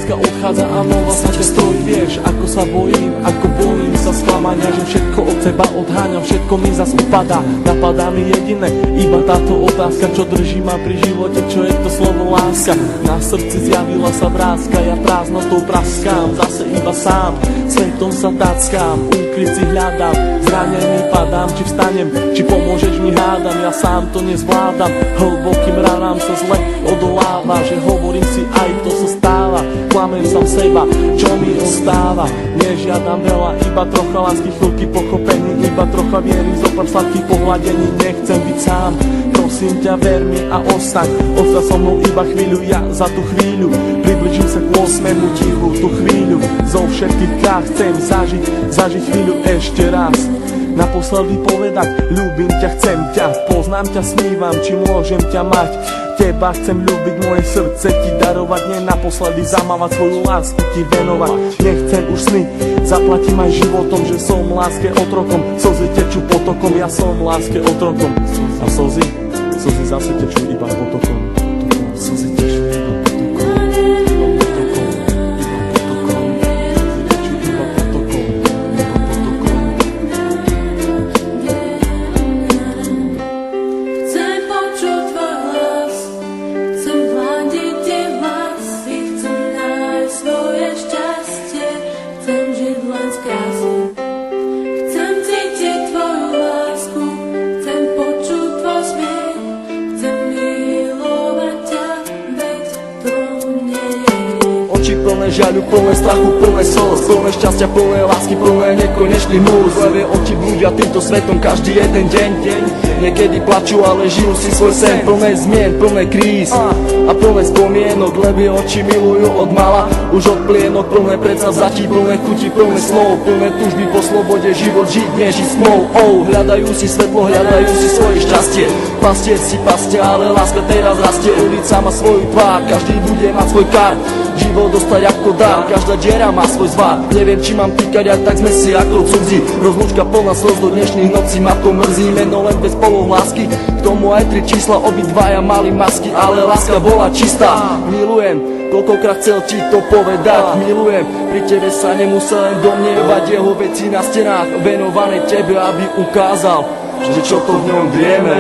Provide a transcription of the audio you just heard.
láska odchádza a nová sa ťa stojí. Vieš, ako sa bojím sa sklamania, že všetko od seba odháňam, všetko mi zas upadá. Napadá mi jediné, iba táto otázka, čo drží ma pri živote, čo je to slovo láska. Na srdci zjavila sa vrázka, ja prázdnotou praskám, zase iba sám, svetom sa tackám, úkryt si hľadám, zranený padám, či vstanem, či pomôžeš mi hádam, ja sám to nezvládam, hlbokým ranám sa zle odoláva, že hovorím si aj to sa stáva, klamem sám seba, čo mi ostáva, nežiadam veľa, iba trocha lásky, chvíľky pochopení, iba trocha viery, zopár sladkých pohľadení, nechcem byť sám, prosím ťa, ver mi a ostaň so mnou iba chvíľu, ja za tú chvíľu približím sa k 8. tichu, tú chvíľu zo všetkých krát chcem zažiť chvíľu ešte raz, naposledy povedať, ľúbim ťa, chcem ťa, poznám ťa, snívam, či môžem ťa mať, teba chcem ľúbiť, moje srdce ti darovať, nie naposledy zamávať, svoju lásku ti venovať, nechcem už sny, zaplatím aj životom, že som láske otrokom, slzy tečú potokom, ja som láske otrokom a slzy zase tečú iba potokom, slzy tečú iba plné žaľu, plné strachu, plné slz, plné šťastia, plné lásky, plné nekonečných múz. Levé oči blúdia týmto svetom každý jeden deň. Niekedy plačú, ale žijú si svoj sen, plné zmien, plné kríz a plné spomienok. Levé oči milujú od mala, už od plienok, plné predsavzatí, plné chuti, plné slov, plné túžby po slobode, život žiť nežiť smou. Hľadajú si svetlo, hľadajú si svoje šťastie, pastier si pastia, ale láska teraz rastie. Ulica má svoju tvár, každý bude mať svoj kart, život dostať ako dar, každá diera má svoj zvar. Neviem, či mám týkať, ak tak sme si ako cudzí. Rozlúčka plná slz do dnešných nocí, ma to mrzí, meno len bez polohlásky. K tomu aj 3 čísla, obidvaja mali masky, ale láska bola čistá. Milujem, koľkokrát chcel ti to povedať, milujem, pri tebe sa nemusel len domnievať, jeho veci na stenách venované tebe, aby ukázal, že čo to v ňom vieme.